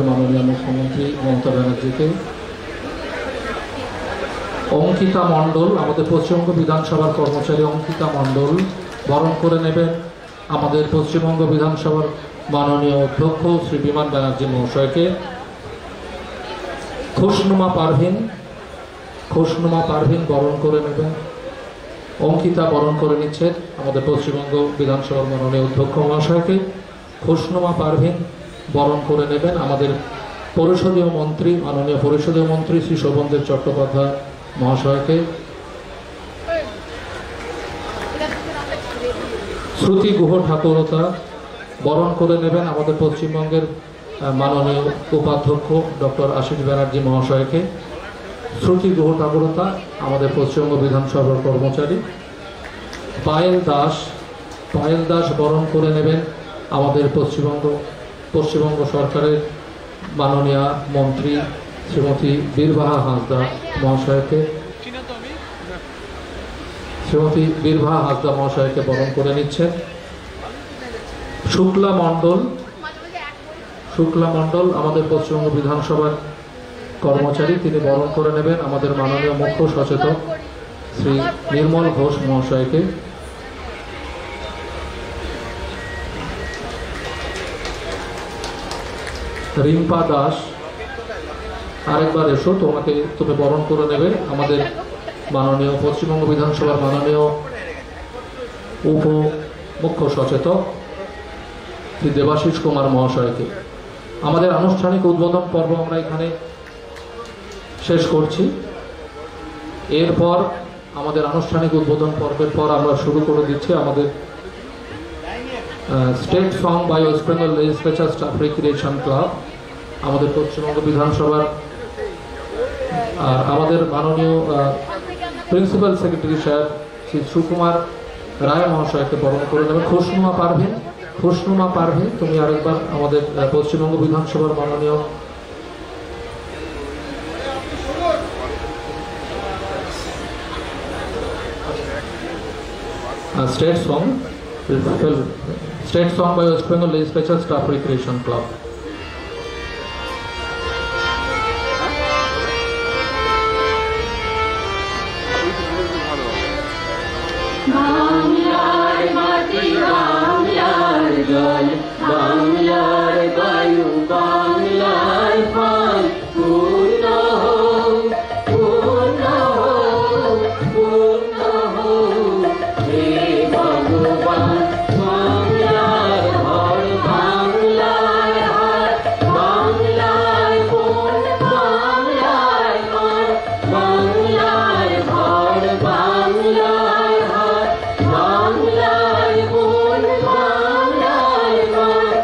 মাননীয় মুখ্যমন্ত্রী মমতা ব্যানার্জিকে অঙ্কিতা মণ্ডল, আমাদের পশ্চিমবঙ্গ বিধানসভার কর্মচারী অঙ্কিতা মণ্ডল বরণ করে নেবেন আমাদের পশ্চিমবঙ্গ বিধানসভার মাননীয় অধ্যক্ষ শ্রী বিমান ব্যানার্জি মহাশয়কে। খুশনুমা পারভিন বরণ করে নেবেন। অঙ্কিতা বরণ করে নিচ্ছে আমাদের পশ্চিমবঙ্গ বিধানসভার মাননীয় অধ্যক্ষ মহাশয়কে। খুশনুমা পারভিন বরণ করে নেবেন আমাদের পরিষদীয় মন্ত্রী, মাননীয় পরিষদীয় মন্ত্রী শ্রী শোভনদেব চট্টোপাধ্যায় মহাশয়কে। শ্রুতি গুহ ঠাকুরতা বরণ করে নেবেন আমাদের পশ্চিমবঙ্গের মাননীয় উপাধ্যক্ষ ডক্টর আশিস ব্যানার্জি মহাশয়কে। শ্রুতি গুহ ঠাকুরতা আমাদের পশ্চিমবঙ্গ বিধানসভার কর্মচারী। পায়েল দাস বরণ করে নেবেন আমাদের পশ্চিমবঙ্গ সরকারের মাননীয় মন্ত্রী শ্রীমতী বীরবাহা হাঁসদা মহাশয়কে। বরণ করে নিচ্ছেন। শুক্লা মণ্ডল আমাদের পশ্চিমবঙ্গ বিধানসভার কর্মচারী, তিনি বরণ করে নেবেন আমাদের মাননীয় মুখ্য সচেতক শ্রী নির্মল ঘোষ মহাশয়কে। রিম্পা দাস, আরেকবার এসো, তুমি বরণ করে নেবে আমাদের মাননীয় পশ্চিমবঙ্গ বিধানসভার মাননীয় উপ মুখ্য সচেতক শ্রী দেবাশিস কুমার মহাশয়কে। আমাদের আনুষ্ঠানিক উদ্বোধন পর্ব আমরা এখানে শেষ করছি। এরপর আমাদের আনুষ্ঠানিক উদ্বোধন পর্বের পর আমরা শুরু করে দিচ্ছি আমাদের state song by West Bengal legislature staff recreation club, আমাদের পশ্চিমবঙ্গ বিধানসভার আর আমাদের মাননীয় প্রিন্সিপাল সেক্রেটারি সাহেব শ্রী সুকুমার রায় মহাশয়কে বরণ করে নেবেন। খুশনুমা পারভিন তুমি আরেকবার আমাদের পশ্চিমবঙ্গ বিধানসভার মাননীয় state song by West Bengal legislature staff recreation club. বাংলার মাটি, বাংলার জল, বাংলার বায়ু, বাংলার ফল, পূর্ণ হোক, পূর্ণ হোক, পূর্ণ হোক হে ভগবান। বাংলার ঘর, বাংলার হাট, বাংলার কোন, বাংলার মাঠ, বাংলার ঘর, বাংলার হাট, বাংলার কোন, বাংলার মাঠ,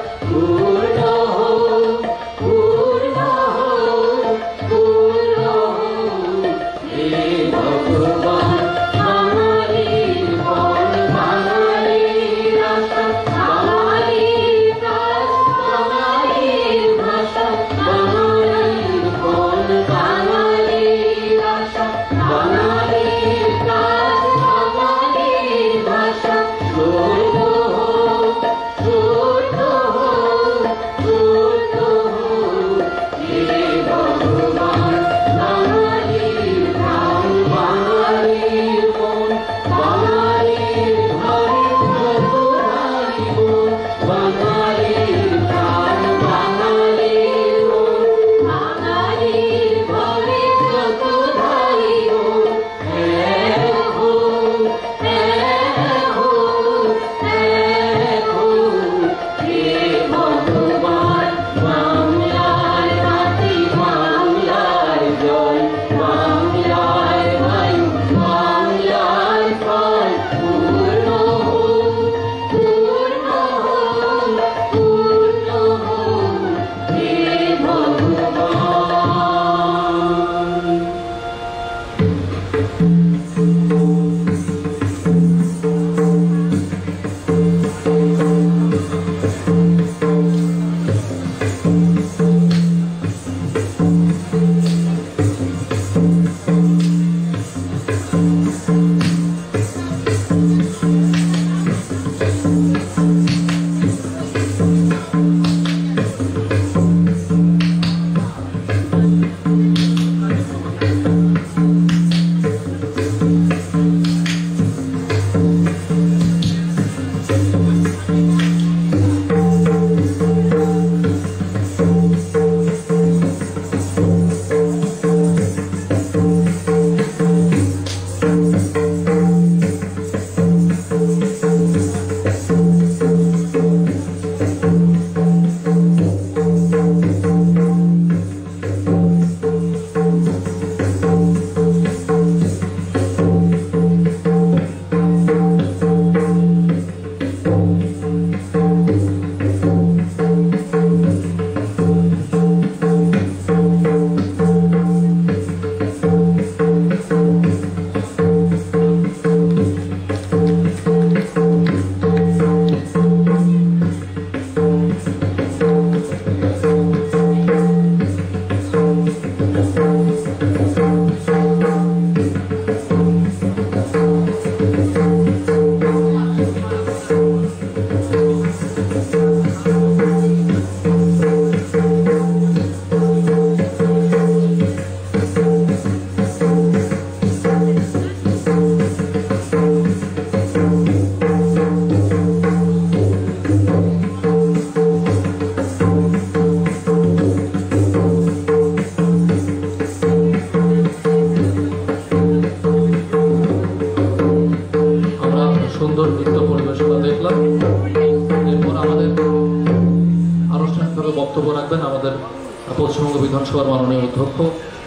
পশ্চিমবঙ্গ বিধানসভার মাননীয় অধ্যক্ষ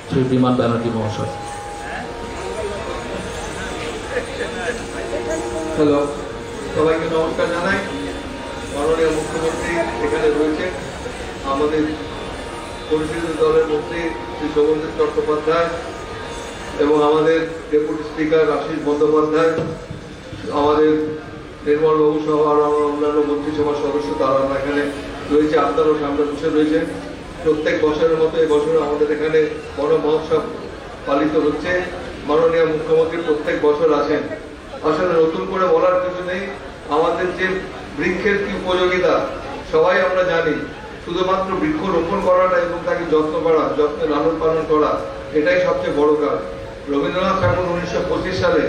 শ্রী বিমান ব্যানার্জি মহাশয়। হ্যালো, সবাইকে নমস্কার জানাই। মাননীয় মুখ্যমন্ত্রী এখানে রয়েছে, আমাদের পরিষদের দলের মন্ত্রী শ্রী শোভনদেব চট্টোপাধ্যায় এবং আমাদের ডেপুটি স্পিকার আশিস বন্দ্যোপাধ্যায়, আমাদের নির্মল বাবু সহ আরো অন্যান্য মন্ত্রিসভার সদস্য, তারা এখানে রয়েছে। আপনারাও সামনে বসে রয়েছে। প্রত্যেক বছরের মতো এবছর আমাদের এখানে বড় মহোৎসব পালিত হচ্ছে। মাননীয় মুখ্যমন্ত্রী প্রত্যেক বছর আসেন। আসলে নতুন করে বলার কিছু নেই। আমাদের যে বৃক্ষের কি উপযোগিতা সবাই আমরা জানি। শুধুমাত্র বৃক্ষ রোপণ করাটা এবং তাকে যত্ন করা, যত্নে লালন পালন করা, এটাই সবচেয়ে বড় কাজ। রবীন্দ্রনাথ ঠাকুর 1925 সালে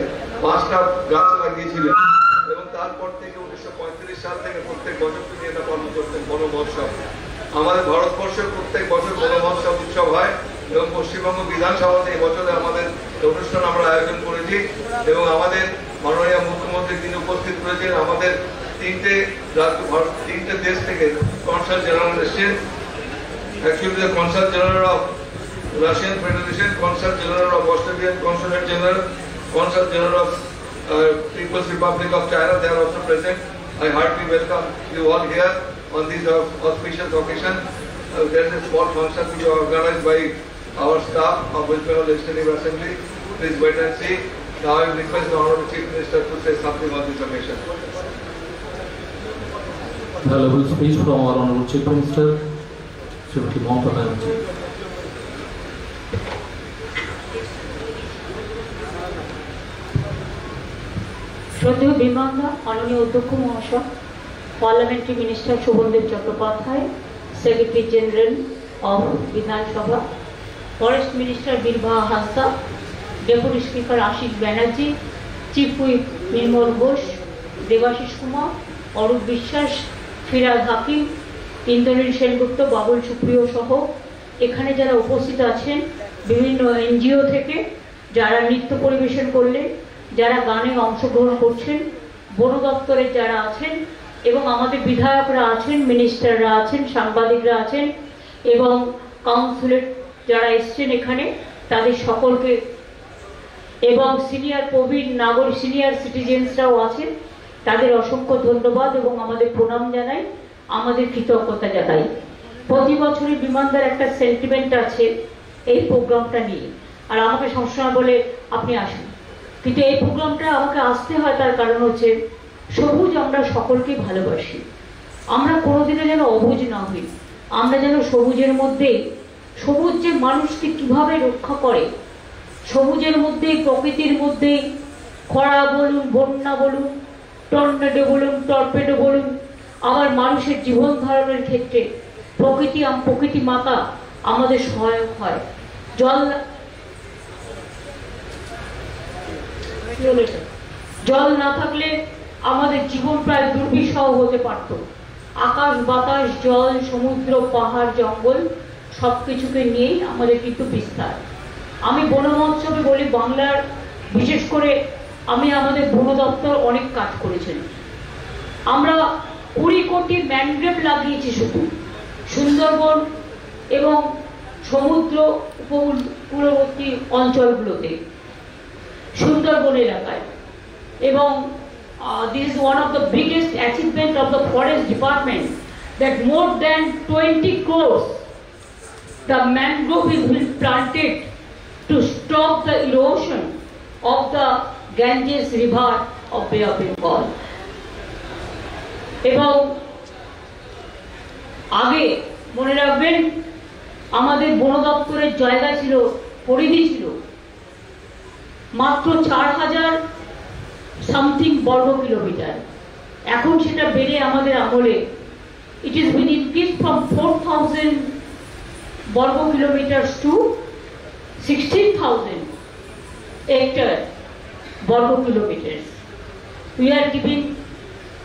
5টা গাছ লাগিয়েছিলেন এবং তারপর থেকে 1935 সাল থেকে প্রত্যেক বছর তিনি এটা পালন করতেন বন মহোৎসব। আমাদের ভারতবর্ষে প্রত্যেক বছর বন মহোৎসব উৎসব হয় এবং পশ্চিমবঙ্গ বিধানসভাতে এবছরে আমাদের অনুষ্ঠান আমরা আয়োজন করেছি এবং আমাদের মাননীয় মুখ্যমন্ত্রী তিনি উপস্থিত রয়েছেন। আমাদের তিনটে দেশ থেকে কনসাল জেনারেল এসছেন। Actually the consul general of Russian federation, consul general of Australian consulate general, consul general of People's Republic of China, they are also present. I heartily welcome you all here on this auspicious occasion. There is a small function which is organized by our staff of West Bengal Legislative Assembly. Please wait and see. Now I request the Honorable Chief Minister to say something on this occasion. Valuable speech from our Honorable Chief Minister, Srimati Mamata Banerjee. শ্রদ্ধেয় বিমানদা, মাননীয় অধ্যক্ষ মহাশয়, parliamentary minister Sovandeb Chattopadhyay, secretary general of Bidhan Sabha, forest minister Birbaha Hansda, deputy speaker Ashis Banerjee, chief whip Nirmal Ghosh, Debasish Kumar, Arup Biswas, Firhad হাকিম, ইন্দ্রনীল সেনগুপ্ত, বাবুল সুপ্রিয় সহ এখানে যারা উপস্থিত আছেন, বিভিন্ন এনজিও থেকে যারা নৃত্য পরিবেশন করলেন, যারা গানে অংশগ্রহণ করছেন, বন দপ্তরের যারা আছেন এবং আমাদের বিধায়করা আছেন, মিনিস্টাররা আছেন, সাংবাদিকরা আছেন এবং কাউন্সিলেট যারা এসছেন এখানে, তাদের সকলকে এবং সিনিয়র প্রবীণ নাগরিক সিনিয়র সিটিজেন্সরাও আছেন, তাদের অসংখ্য ধন্যবাদ এবং আমাদের প্রণাম জানাই, আমাদের কৃতজ্ঞতা জানাই। প্রতি বছরই বিমানদার একটা সেন্টিমেন্ট আছে এই প্রোগ্রামটা নিয়ে, আর আমাকে সবসময় বলে আপনি আসুন, কিন্তু এই প্রোগ্রামটা আমাকে আসতে হয় তার কারণ হচ্ছে সবুজ আমরা সকলকেই ভালোবাসি। আমরা কোনোদিনও যেন অবুঝ না হই, আমরা যেন সবুজের মধ্যে, সবুজ যে মানুষকে কিভাবে রক্ষা করে, সবুজের মধ্যে, প্রকৃতির মধ্যে, খরা বলুন, বন্যা বলুন, টর্নেডো বলুন, টর্পেডো বলুন, আবার মানুষের জীবন ধারণের ক্ষেত্রে প্রকৃতি মাতা আমাদের সহায়ক হয়। জল না থাকলে আমাদের জীবন প্রায় দুর্বিষহ হতে পারত। আকাশ, বাতাস, জল, সমুদ্র, পাহাড়, জঙ্গল সবকিছুকে নিয়েই আমাদের কিন্তু বিস্তার। আমি বন মহোৎসবে বলি, বাংলার বিশেষ করে আমি আমাদের বন দপ্তর অনেক কাজ করেছেন। আমরা 20 কোটি ম্যানগ্রোভ লাগিয়েছি শুধু সুন্দরবন এবং সমুদ্র উপকূলবর্তী অঞ্চলগুলোতে, সুন্দরবন এলাকায়। এবং this is one of the biggest achievement of the forest department, that more than 20 crores the mangrove is been planted to stop the erosion of the Ganges river of Bay of Bengal. এবং আগে মনে রাখবেন আমাদের বন দপ্তরের জায়গা ছিল, পরিধি ছিল মাত্র 4000 সামথিং বর্গ কিলোমিটার। এখন সেটা বেড়ে আমাদের আমলে it is been increased from 4000 বর্গ কিলোমিটার to 16,000 hectare বর্গ kilometre. We are giving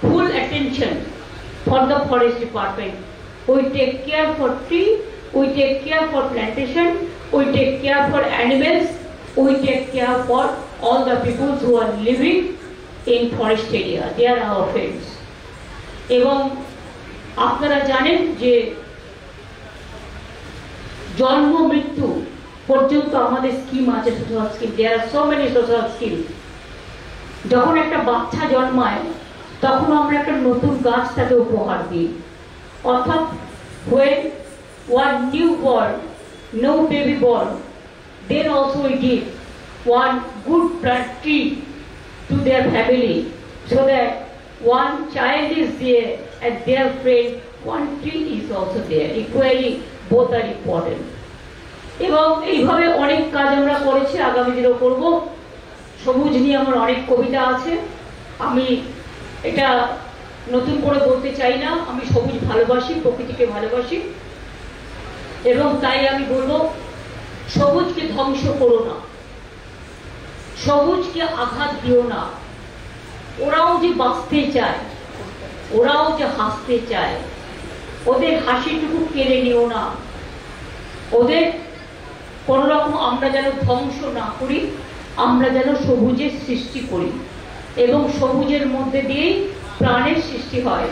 full attention for the forest department. We take care for tree, we take care for plantation, we take care for animals, we take care for all the people who are living in forest area. They are our friends. এবং আপনারা জানেন যে জন্ম মৃত্যু পর্যন্ত আমাদের scheme আছে, social scheme. দেয়ার আর so many social scheme. যখন একটা বাচ্চা জন্মায় তখন আমরা একটা নতুন গাছ তাকে উপহার দিই, অর্থাৎ when one new born, no baby born, then also we give one good plant tree to their family, so that one child is there and their friend, one tree is also there. Equally, both are important. এবং এইভাবে অনেক কাজ আমরা করেছি, আগামী দিনেও করব। সবুজ নিয়ে আমার অনেক কবিতা আছে, আমি এটা নতুন করে বলতে চাই না। আমি সবুজ ভালোবাসি, প্রকৃতিকে ভালোবাসি, এবং তাই আমি বলবো সবুজকে ধ্বংস করো না, সবুজকে আঘাত দিও না। ওরাও যে বাঁচতে চায়, ওরাও যে হাসতে চায়, ওদের হাসিটুকু কেড়ে নিও না। ওদের কোন রকম আমরা যেন ধ্বংস না করি, আমরা যেন সবুজের সৃষ্টি করি, এবং সবুজের মধ্যে দিয়েই প্রাণের সৃষ্টি হয়,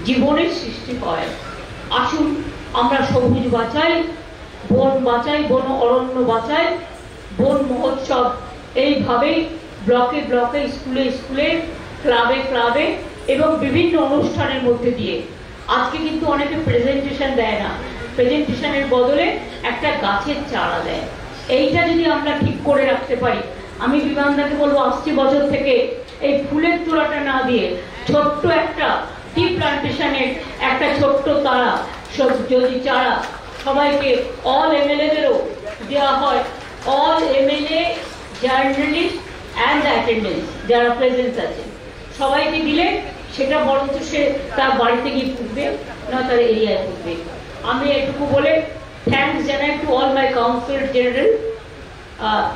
জীবনের সৃষ্টি হয়। আসুন আমরা সবুজ বাঁচাই, বন বাঁচাই, বন অরণ্য বাঁচাই, বন মহোৎসব এইভাবেই ব্লকে ব্লকে, স্কুলে স্কুলে, ক্লাবে ক্লাবে এবং বিভিন্ন অনুষ্ঠানের মধ্যে দিয়ে। আজকে কিন্তু অনেকে প্রেজেন্টেশন দেয় না, প্রেজেন্টেশনের বদলে একটা গাছের চারা দেয়। এইটা যদি আমরা ঠিক করে রাখতে পারি, আমি বিমানদাকে বলবো আসছে বছর থেকে এই ফুলের তোড়াটা না দিয়ে ছোট্ট একটা টি প্লান্টেশনের একটা ছোট্ট তারা যদি চারা সবাইকে, অল এমএলএদেরও দেওয়া হয়, all MLA, journalist and attendance যারা প্রেজেন্স আছে সবাইকে দিলে সেটা বরঞ্চ সে তার বাড়িতে গিয়ে ফুটবে না তার এরিয়ায় ফুটবে। আমি এটুকু বলে থ্যাঙ্কস জানাই to all my council general.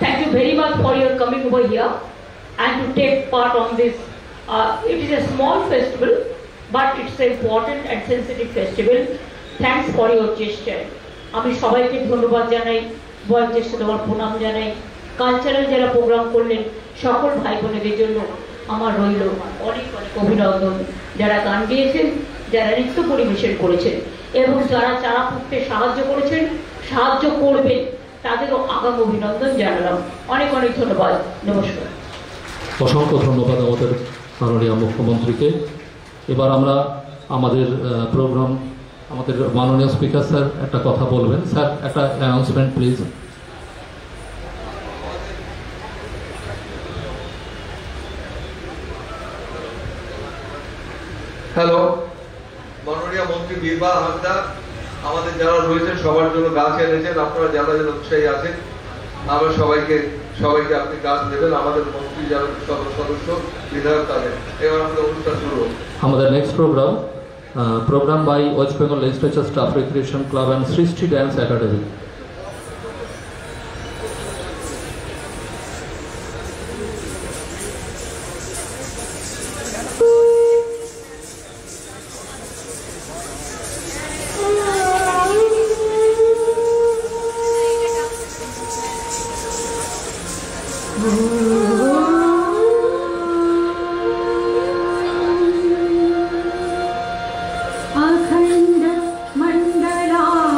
Thank you very much for your coming over here and to take part on this. It is a small festival, but it's an important and sensitive festival. Thanks for your gesture. আমি সবাইকে ধন্যবাদ জানাই, বয়োজ্যেষ্ঠদের আমার প্রণাম জানাই। Cultural যারা programme করলেন সকল ভাই বোনেদের জন্য আমার রইল অনেক অনেক অভিনন্দন। যারা গান গেয়েছেন, যারা নৃত্য পরিবেশন করেছেন এবং যারা চারা পুঁততে সাহায্য করেছেন, সাহায্য করবেন, তাদেরও আগাম অভিনন্দন জানালাম। অনেক অনেক ধন্যবাদ, নমস্কার। অসংখ্য ধন্যবাদ আমাদের মাননীয় মুখ্যমন্ত্রীকে। এবার আমরা আমাদের প্রোগ্রাম, আমাদের মাননীয় স্পিকার স্যার একটা কথা বলবেন। স্যার একটা অ্যানাউন্সমেন্ট প্লিজ। হ্যালো, মাননীয় মন্ত্রী বীরবা হাসদা আমাদের যারা রয়েছেন সবার জন্য গাছ এনেছেন। আপনারা যারা যারা উৎসাহী আছেন, আমরা সবাইকে আপনি গাছ দেবেন। আমাদের মন্ত্রী যারা সদস্য, বিধায়ক, তাদের এবার আমাদের অনুষ্ঠান শুরু হবে। আমাদের next program by West Bengal Legislature Staff Recreation Club and Srishti Dance Academy. अखंड मंडलाकारं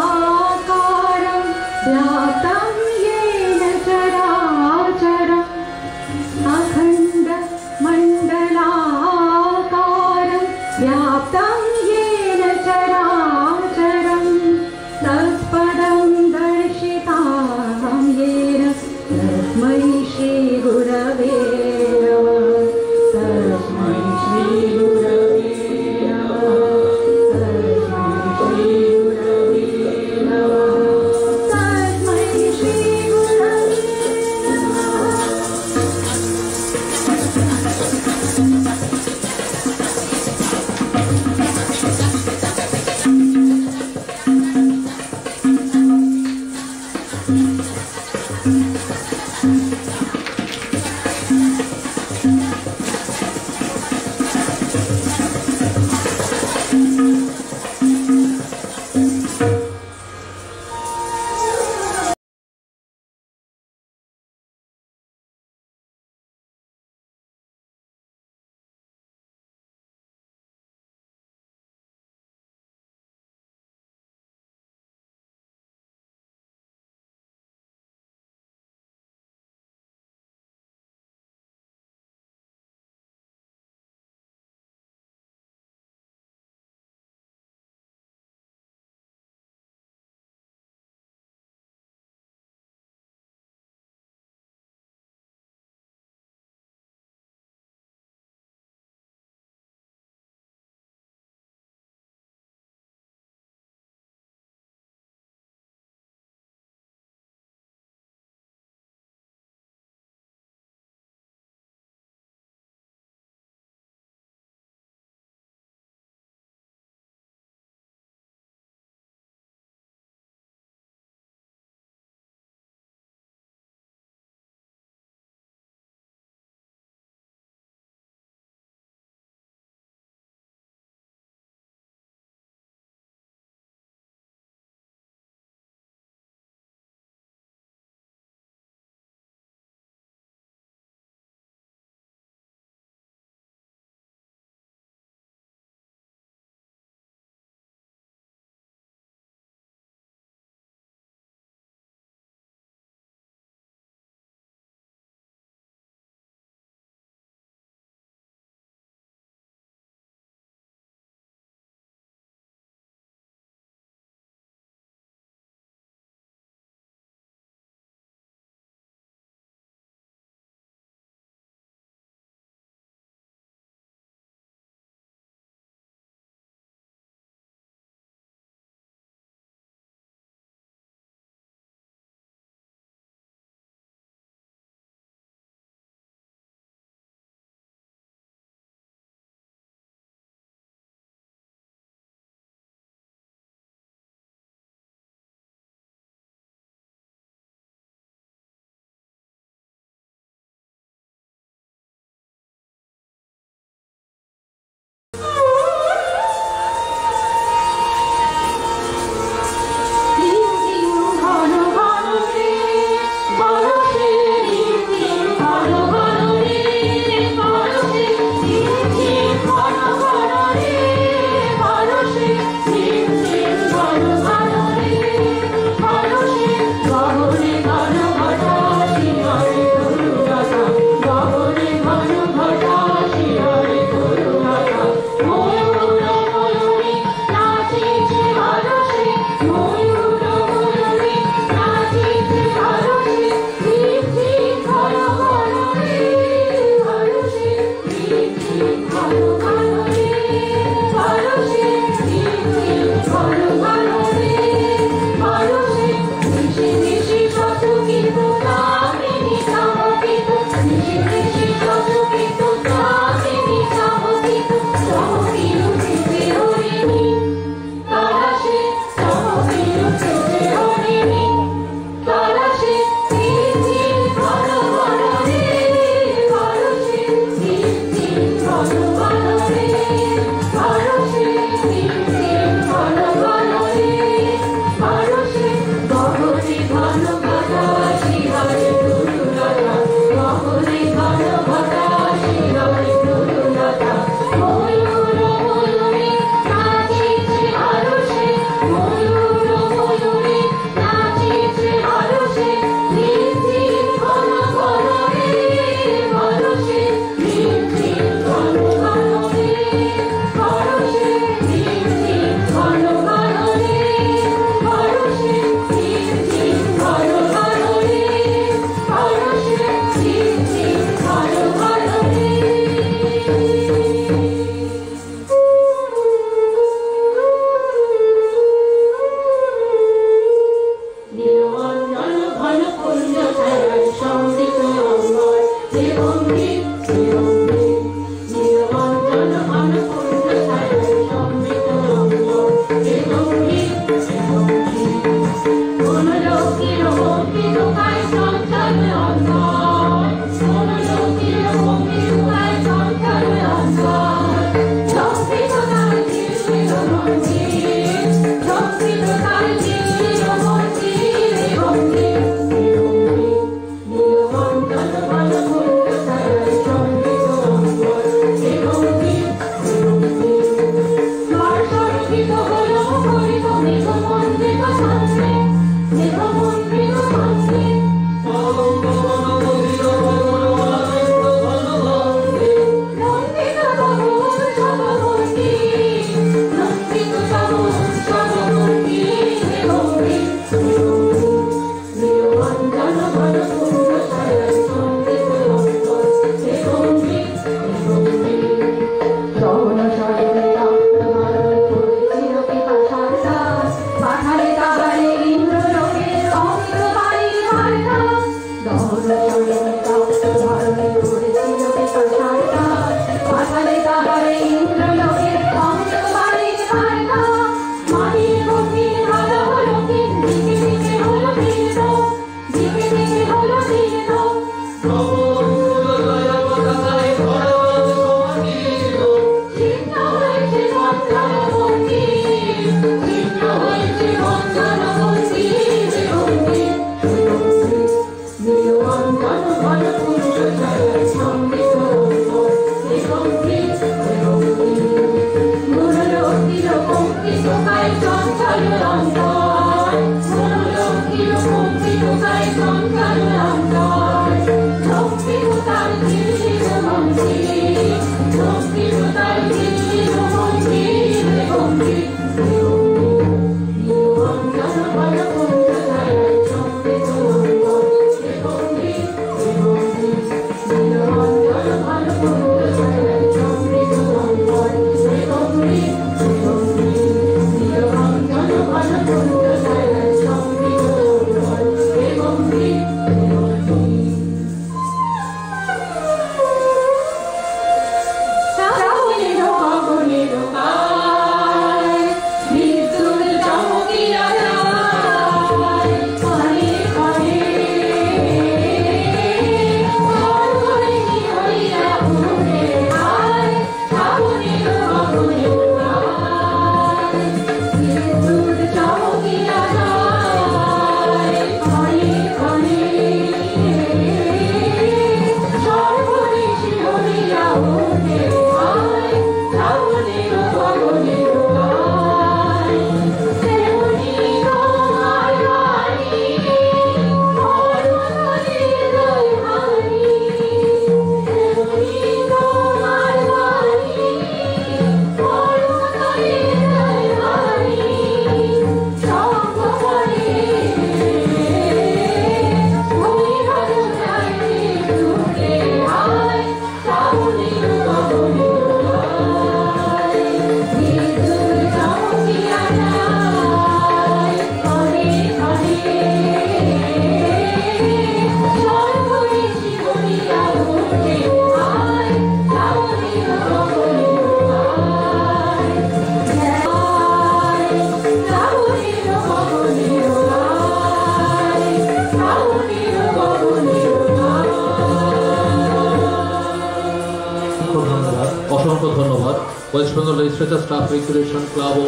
west Bengal legislature staff recreation club ও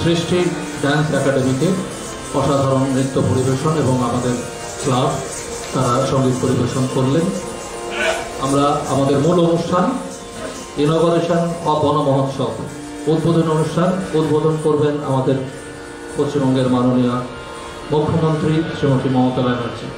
সৃষ্টি ডান্স একাডেমিকে অসাধারণ নৃত্য পরিবেশন এবং আমাদের ক্লাব তারা সঙ্গীত পরিবেশন করলেন। আমরা আমাদের মূল অনুষ্ঠান ইনগরেশন অফ বন মহোৎসব উদ্বোধন অনুষ্ঠান উদ্বোধন করবেন আমাদের পশ্চিমবঙ্গের মাননীয় মুখ্যমন্ত্রী শ্রীমতী মমতা ব্যানার্জি।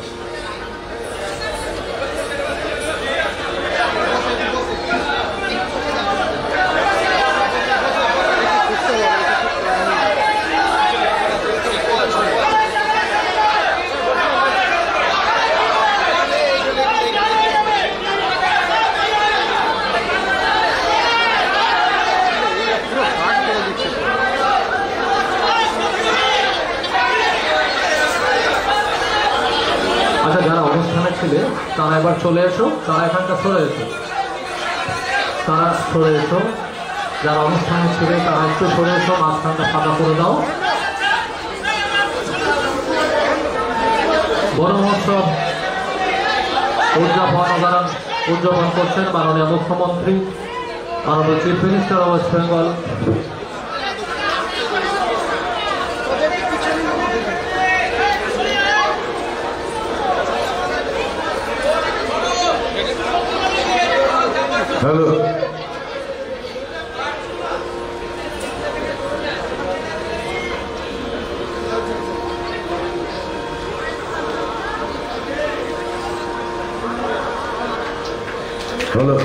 আচ্ছা, যারা অনুষ্ঠানে ছিলে তারা এবার চলে এসো, তারা এখানটা সরে এসো, তারা সরে এসো। যারা অনুষ্ঠানে ছিলে তারা একটু সরে এসো, মাঝখানটা ফাঁকা করে দাও। বন মহোৎসব উদযাপন করছেন মাননীয় মুখ্যমন্ত্রী, মাননীয় chief minister of West Bengal. Hello, hello,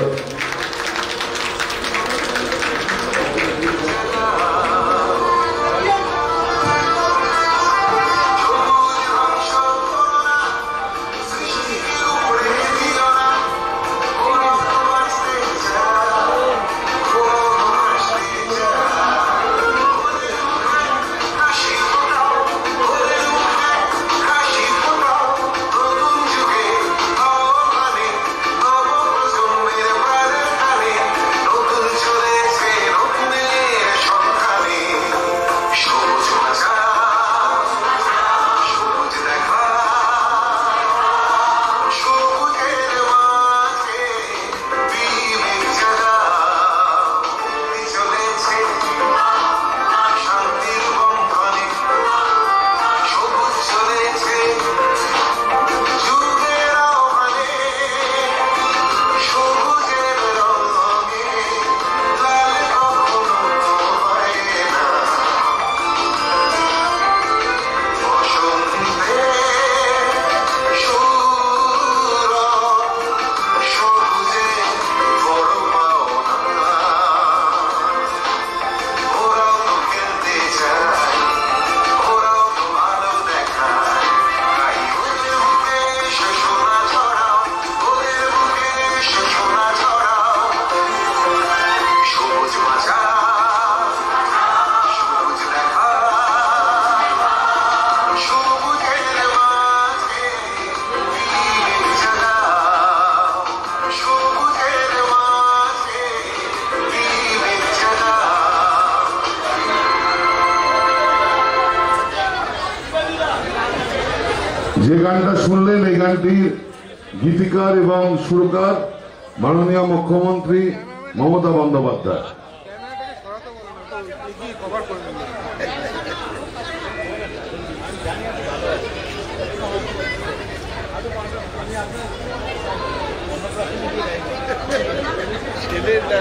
যে গানটা শুনলেন এই গানটির গীতিকার এবং সুরকার মাননীয় মুখ্যমন্ত্রী মমতা বন্দ্যোপাধ্যায়। ছেলেটা